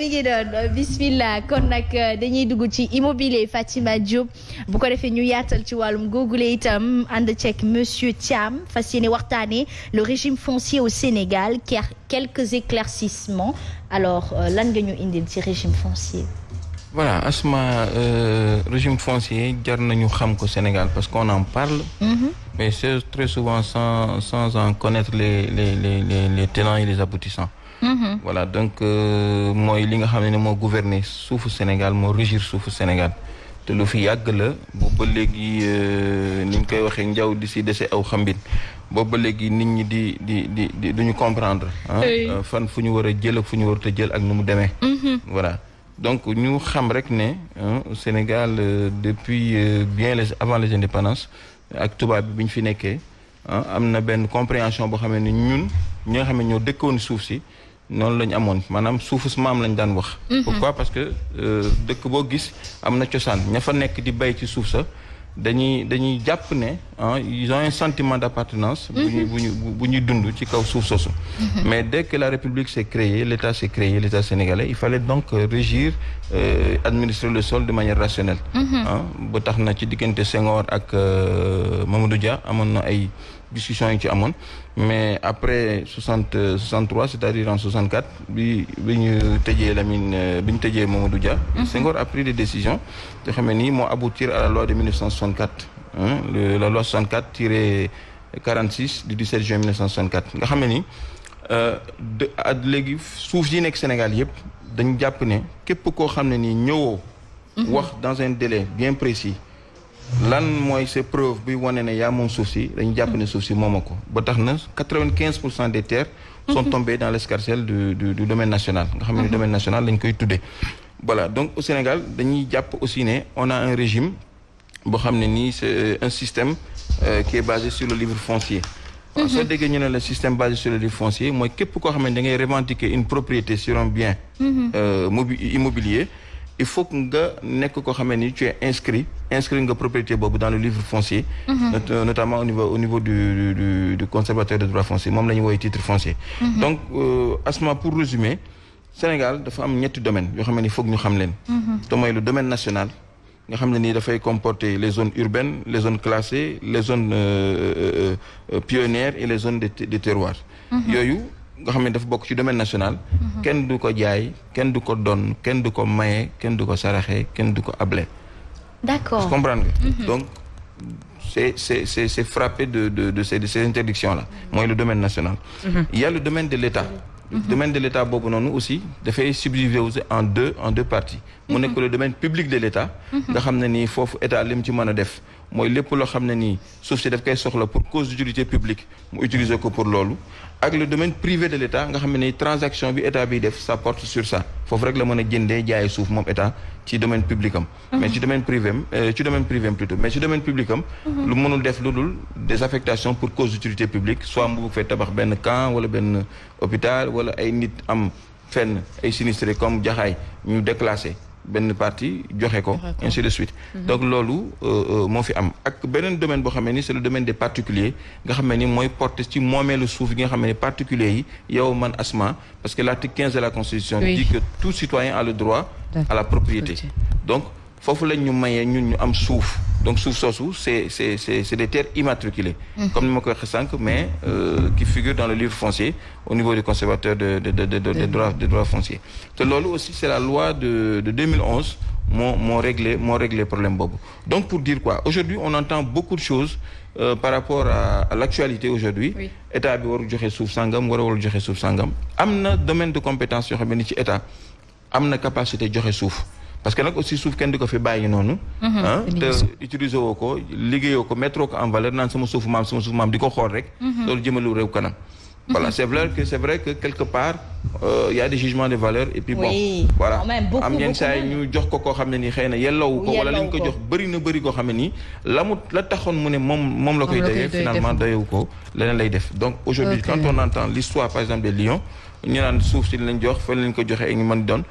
mi ngi doon bismillah kon nag dañuy dugg ci immobilier Fatima Diop bu ko defee ñu yaatal ci wàllum googule itam ànd ceeg monsieur Thiam fas yéene waxtaanee le régime foncier au Sénégal quelques éclaircissements alors lan nga ñu indil ci régime foncier. Voilà Asma, régime foncier jar nañu xam ko Sénégal parce qu'on en parle. Mais c'est très souvent sans en connaître les tenants et les aboutissants. Voilà donc mooy li nga xam ne moo gouverner suufu Sénégal moo régir suufu Sénégal te lu fi yàgg la boobu ba léegi ni ñu koy waxee njaw di si dese aw xambin boobu ba léegi nit ñi di duñu comprendre fan fu ñu war a jël ak fu ñu warut a jël ak nu mu demee. Voilà donc ñu xam rek ne Sénégal depuis bien avant les indépendances ak tubaab bi ñu fi nekkee am na benn compréhension boo xam ne ñun ñi nga xam ne ñoo dëkkoon suuf si. noonu la ñu amoon maanaam suufu maam lañ daan wax. Pourquoi parce que dëkk boo gis am na cosaan ña fa nekk di bay ci suuf sa dañuy jàpp ne ils ont un sentiment d'appartenance. bu ñuy dund ci kaw suuf soosu. Mais dès que la République s'est créée l'État s'est créé l'État sénégalais il fallait donc régir administrer le sol de manière rationnelle. ba tax na ci diggante Senghor ak Mamadou Dia amoon na ay. discussion yi ci amoon mais après 63 c'est-à-dire en 64 bi ñu tëjee bi ñu tëjee Mamadou Dia. Senghor a pris des décisions te xam ne nii moo aboutir à la loi de 1964 la loi 64-46 du 17 juin 1964 nga xam ne nii léegi suuf yi nekk Sénégal yëpp dañu jàpp ne képp koo xam ne nii ñëwoo. wax dans un délai bien précis. lan mooy ces preuves bi wane ne yaa moom suuf si dañu jàpp ne suuf si mooma ko ba tax na 95% des terres sont tombées dans l'escarcelle du domaine national nga xam ne domaine national lañ koy tuddee. Voilà donc au Sénégal dañuy jàpp aussi ne on a un régime boo xam ne nii c'est un système qui est basé sur le livre foncier. waaw soo déggee ñu ne le système basé sur le livre foncier mooy képp koo xam ne da ngay revendiquer une propriété sur un bien immobilier. Il faut que nga nekk koo xam ne ni tu es inscrit nga propriété boobu dans le livre foncier. Notamment au niveau du conservateur de droit foncier moom la ñu woowee titre foncier. Donc Asma pour résumer Sénégal dafa am ñetti domaines yoo xam ne ni foog ñu xam leen. te mooy le domaine national nga xam ne nii dafay comporter les zones urbaines les zones classées les zones pionnières et les zones de terroir. Yooyu. nga xam ne dafa bokk ci domaine national. kenn du ko jaay kenn du ko donn kenn du ko maye kenn du ko saraxe kenn du ko able. D'accord. Comprendre nga. Donc c'est frappé de ces interdictions là. mooy le domaine national. Il y a le domaine de l'État. Le domaine de l'État boobu noonu aussi dafay subdivisé en deux parties. mu nekk le domaine public de l'État. nga xam ne nii foofu État li mu ci mën a def mooy lépp loo xam ne nii suuf si daf koy soxla pour cause d'utilité publique mu utiliser ko pour loolu. ak le domaine privé de l'État nga xam ne nii transaction bi État bi def ça porte sur ça foofu rek la mën a jëndee jaay suuf moom État ci domaine public am. mais ci domaine privé am plutôt mais ci domaine public am. lu mënul def lu dul des affectations pour cause d'utilité publique soit mu bëgg fee tabax benn camp wala benn hôpital wala ay nit am fenn ay sinistrés comme Jaxaay ñu déclassé. benn partie joxe ko ainsi de suite. Donc loolu moo fi am ak beneen domaine boo xam ne ni c'est le domaine des particuliers nga xam ne ni mooy porter ci moomeelu suuf yi nga xam ne particuliers yi yow man Asma parce que l'article 15 de la Constitution dit que tout citoyen a le droit à la propriété. Donc foofu lañ ñu mayee ñun ñu am suuf donc suuf soosu c'est des terres immatriculées. Comme ni ma ko waxee sànq mais qui figurent dans le livre foncier au niveau du conservateur de droit foncier. te loolu aussi c'est la loi de 2011 moo réglé problème boobu. Donc pour dire quoi aujourd'hui on entend beaucoup de choses par rapport à l'actualité aujourd'hui. État bi warul joxe suuf sangam warul joxe suuf sangam am na domaine de compétence yoo xam ne ni ci État am na capacité joxe suuf. parce que nag aussi suuf kenn di ko fi bàyyi noonu. te utiliser woo ko liggéeyoo ko mettre ko en valeur naan sama suufu maam di ko xool rek. loolu jëmalu réew kanam. Voilà c'est vrai que quelque part il y a des jugements de valeur et puis bon. Voilà am yenn saa yi ñu jox ko koo xam ne nii xëy na yelloowu ko wala li ñu ko jox bëri koo xam ne nii la taxoon mu ne moom la koy doyee finalement doyewu ko leneen lay def. Donc aujourd'hui quand on entend l'histoire par exemple des lions ñu naan suuf si lañ jox fa lañ ko joxe ak ñu mën doon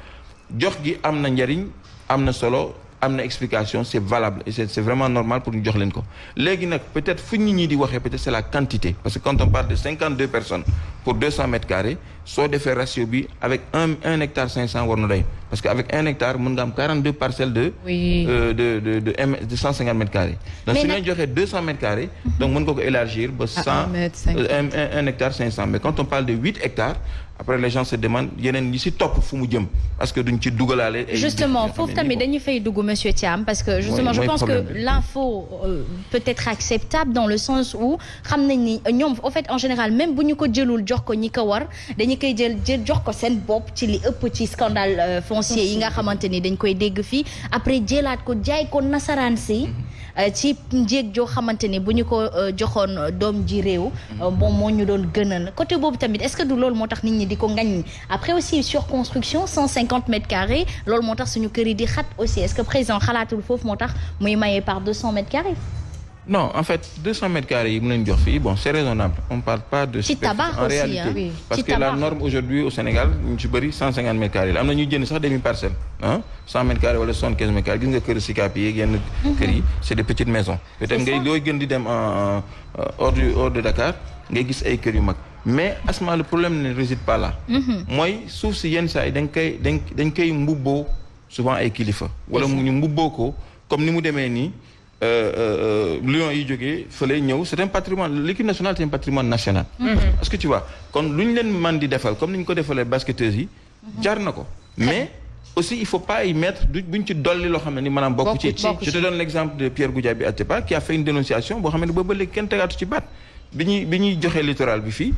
jox gi am na njariñ am na solo am na explication c'est valable et c'est vraiment normal pour ñu jox leen ko léegi nag peut-être fu nit ñi di waxee peut-être c'est la quantité parce que quand on parle de 52 personnes pour 200 mètres carrés soo defee ratio bi avec un hectare 500 war na doy parce que avec 1 hectare mën nga am 42 parcelles de 150 mètres carrés. donc si nga joxee 200 mètres carrés. donc mën nga ko élargir ba 1 hectare 500 mais quand on parle de 8 hectares. après les gens se demandent yeneen ñi ci topp fu mu jëm parce que duñ ci dugalaale. justement foofu tamit dañuy fay dugg monsieur Thiam parce que justement je pense que l'info peut être acceptable dans le sens où xam nañ ni ñoom en fait en général même bu ñu ko jëlul jox ko ñi ko war dañu koy jël jox ko seen bopp ci li ëpp ci scandale foncier yi nga xamante ni dañ koy dégg fii après jëlaat ko jaay ko nasaraan si. ci njéeg joo xamante ni bu ñu ko joxoon doom ji réew bon moo ñu doon gënal côté boobu tamit est-ce que du loolu moo tax nit ñi di ko ngañ après aussi surconstruction 150 mètres carrés loolu moo tax suñu kër yi di xat aussi est-ce que président xalaatul foofu moo tax muy maye par 200 mètres carrés non en fait 200 mètres carrés yi mu leen jox fii bon c'est raisonnable on parle pas de ci tabax en aussi réalité oui. parce que la norme aujourd'hui au Sénégal ñu ci bëri 150 mètres carrés la am na ñuy jënd sax demi parcelle 100 mètres carrés wala 75 mètres carrés gis nga kër Sicap yi yenn kër yi c'est des petites maisons peut-être ngay looy gën di dem hors de Dakar ngay gis ay kër yu mag mais asma le problème ne réside pas là mooy suuf si yenn saa yi dañ koy mbubboo souvent ay kilifa wala mu ñu mbubboo ko comme ni mu demee nii Lions yi jógee fële ñëw c'est un patrimoine l'équipe nationale c'est un patrimoine national est-ce que tu vois kon lu ñu leen man di defal comme ni ñu ko defalee basketteuses yi jar na ko mais aussi il faut pas y mettre buñ ci dolli loo xam ne ni maanaam bokk ci je te donne l'exemple de Pierre Goudiaby Atepa qui a fait une dénonciation boo xam ne booba léegi kenn tegaatu ci baat bi ñuy joxee littoral bi fii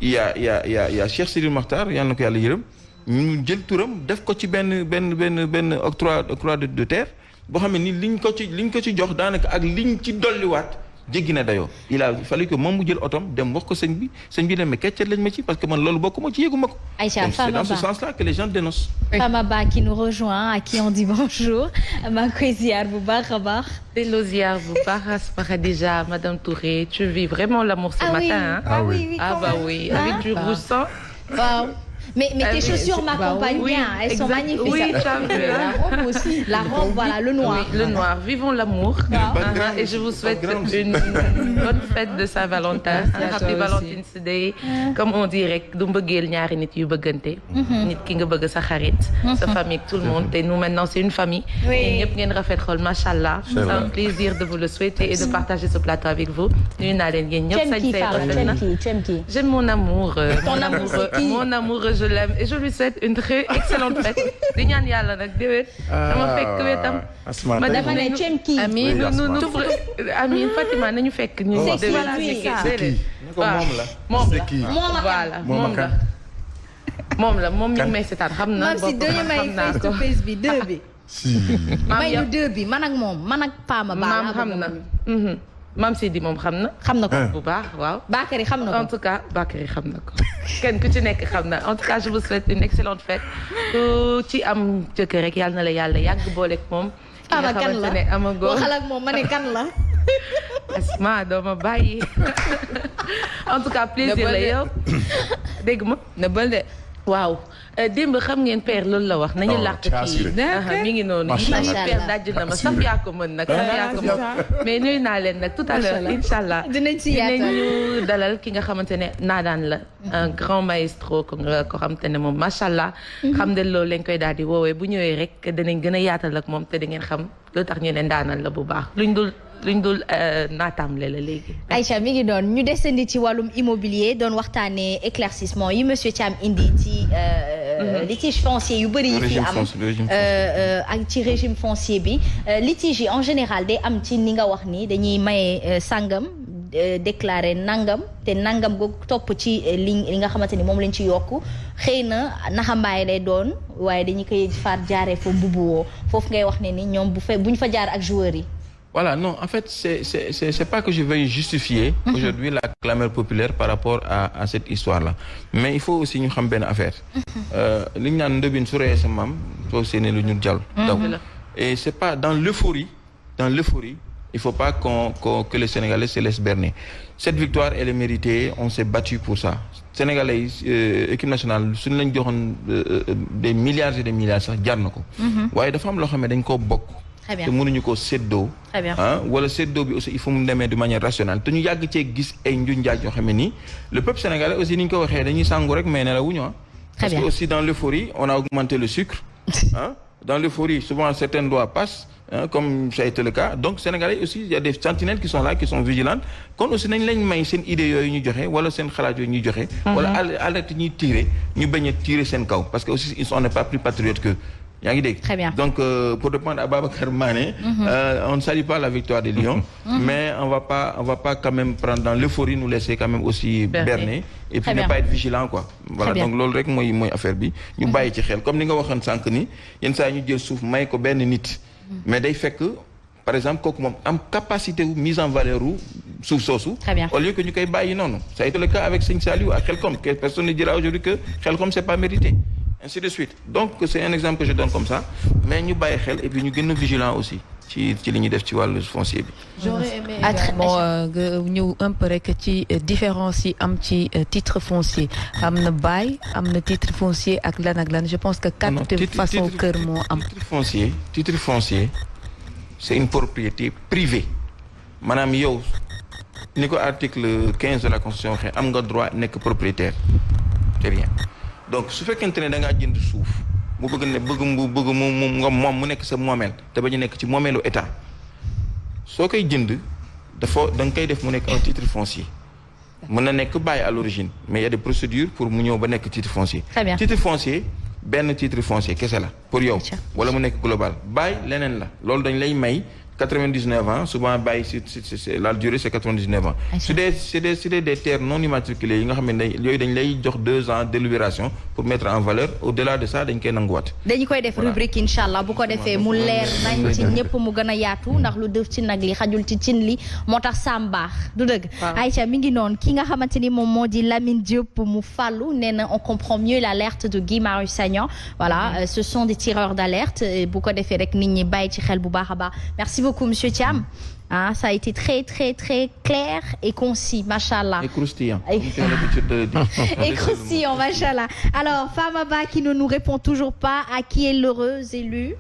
il y a Cheikh Sidil Mokhtar yàlla na ko yàlla yërëm ñu jël turam def ko ci benn octroi de terre boo xam ne ni liñ ko ci jox daanaka ak liñ ci dolliwaat jéggi na dayoo il a fallu que moom mu jël otom dem wax ko sëñ bi ne mais keccet lañ ma ci parce que man loolu bokkuma ci yéeguma ko. Aïcha c'est dans ce sens-là que les gens dénoncent. Fama Ba qui nous rejoint à qui on dit bonjour maa ngi koy ziar bu baax a baax. delloo ziar bu baax Khadija Madame Touré tu vis vraiment l'amour ce matin. Ah oui bah oui avec du rouge sang. Waaw. Mais tes chaussures m'accompagnent bien, elles sont magnifiques. Oui, la robe aussi. La robe, voilà, le noir. Oui, le noir. Vivons l'amour. Et je vous souhaite une bonne fête de Saint-Valentin. Happy Valentine's Day. Comme on dit rek du mbëggeel ñaari nit yu bëggante. Nit ki nga bëgg sa xarit, sa famille, tout le monde. Et nous maintenant c'est une famille. Et ñëpp ngeen rafet xol, machallah. C'est un plaisir de vous le souhaiter et de partager ce plateau avec vous. Nuyu naa leen yéen ñëpp sañ say rafet na. J'aime mon amour. Mon amour je l'aime et je lui souhaite une très excellente fête di ñaan yàlla nag déwén dama fekk wetam ma dafa ne cem kii Amine Fatima nañu fekk ñu moom ñu may seetaan xam na xam naa ko face bi deux bi may ñu deux bi man ak moom man ak Pama Ba xam na Mam Sidi moom xam na ko bu baax waaw. Bakary xam na ko en tout cas Bakary xam na ko kenn ku ci nekk xam na en tout cas je vous souhaite une excellente fête ku ci am jëkkër rek yàlla na la yàlla yàgg booleeg moom. ki nga xamante ne amagoo waxal ak moom ma ne kan la. Asma doo ma bàyyi en tout cas plaisir la yow dégg ma na bël de. waaw démb xam ngeen père loolu la wax nañu làq kii mi ngi noonu père dajj na ma saf yaa ko mën nag saf yaa ko mën mais nuyu naa leen nag tout à l'heure inchallah dinañu dalal ki nga xamante ne naadaan la un grand maestro ko xamante ne moom machallah xam ne loolu lañ koy daal di woowee bu ñëwee rek danañ gën a yaatal ak moom te da ngeen xam lu tax ñu ne ndaanal la bu baax luñ dul naataamle la léegi. Aïcha mi ngi doon ñu desandi ci wàllum immobilier doon waxtaanee éclaircissement yi monsieur Thiam indi ci litige foncier yu bëri yi fi am ak ci régime foncier bi litige yi en général day am ci ni nga wax ni dañuy maye sangam déclaré nangam te nangam go topp ci li nga xamante ni moom lañ ci yokk xëy na naxambaay lay doon waaye dañu koy faat jaaree fa mbubuwoo foofu ngay wax ne ni ñoom bu ñu fa jaar ak joueurs yi. Voilà, non, en fait, c'est pas que je veuille justifier aujourd'hui la clameur populaire par rapport à cette histoire-là. Mais il faut aussi ñu xam benn affaire. Li ñu naan ndëbin su reyee sa maam soo séenee lu ñu jàll. Donc, et c'est pas dans l'euphorie, il faut pas que les Sénégalais se laissent berner. Cette victoire, elle est méritée, on s'est battu pour ça. Sénégalais équipe nationale suñu lañ joxoon des milliards et des milliards sax jar na ko. waaye dafa am loo xam ne dañ koo bokk. te mënuñu ko séddoo. très bien wala séddoo bi aussi il faut mu demee de manière rationnelle te ñu yàgg cee gis ay njuñ njaaj yoo xam ne nii le peuple sénégalais aussi ni ñu ko waxee dañuy sangu rek mais nelawuñu parce que aussi dans l'euphorie on a augmenté le sucre dans l'euphorie souvent certaines lois passent comme ça a été le cas donc sénégalais aussi il y a des sentinelles qui sont là qui sont vigilantes kon aussi nañ lañ may seen idées yooyu ñu joxe wala seen xalaat yooyu ñuy joxe wala alerte ñuy tirer ñu bañ a tirer seen kaw parce que aussi on n'est pas plus patriote que yaa ngi dégg. Très bien. Donc pour répondre à Babacar Mané on ne salue pas la victoire des Lions mais on va pas quand même prendre dans l'euphorie nous laisser quand même aussi berner et puis ne pas être vigilant quoi voilà donc loolu rek mooy affaire bi ñu bàyyi ci xel comme ni nga waxoon sànq ni yenn saa ñu jël suuf may ko benn nit mais day fekk par exemple kooku moom am capacité wu mise en valeur wu suuf soosu au lieu que ñu koy bàyyi noonu ça a été le cas avec Sëñ Saliou à Khelcom personne ne dira aujourd'hui que Khelcom c'est pas mérité ainsi de suite donc c'est un exemple que je donne comme ça mais ñu bàyyi xel et puis ñu gën a vigilant aussi ci li ñuy def ci wàllu foncier bi. J'aurais aimé également ñëw un peu rek ci différence yi am ci titre foncier am na bail am na titre foncier ak lan je pense que quatre façon kër moo am. titre foncier c'est une propriété privée maanaam yow ni ko article 15 de la constitution waxee am nga droit nekk propriétaire c'est rien donc su fekkente ne da ngaa jënd suuf mu bëgg moom mu nekk sa moomeel te ba ñu nekk ci moomeelu état soo koy jënd da nga koy def mu nekk un titre foncier mën na nekk bail à l'origine mais il y a des procédures pour mu ñëw ba nekk titre foncier. Très bien. Titre foncier benn titre foncier kese la pour yow wala mu nekk global bail leneen la loolu dañ lay may 99 ans souvent bail c'est la durée c'est 99 ans su dee des terres non immatriculées yi nga xam ne yooyu dañ lay jox 2 ans de délibération pour mettre en valeur au-delà de ça dañ koy nanguwaat dañu koy def rubrique inchallah bu ko defee mu leer nañ ci ñëpp mu gën a yaatu ndax lu def ci nag li xajul ci cin li moo tax saam baax du dëgg Aïcha mi ngi noonu ki nga xamante ni moom moo di Lamine Diop mu fàllu nee na on comprend mieux l'alerte de Guy Marius Sagna voilà ce sont des tireurs d'alerte bu ko defee rek nit ñi bàyyi ci xel bu baax a baax merci beaucoup monsieur Thiam ça a été très très très clair et concis machallah et croustillant et croustillant machallah alors Fama Ba qui ne nous répond toujours pas à qui est l'heureuse élue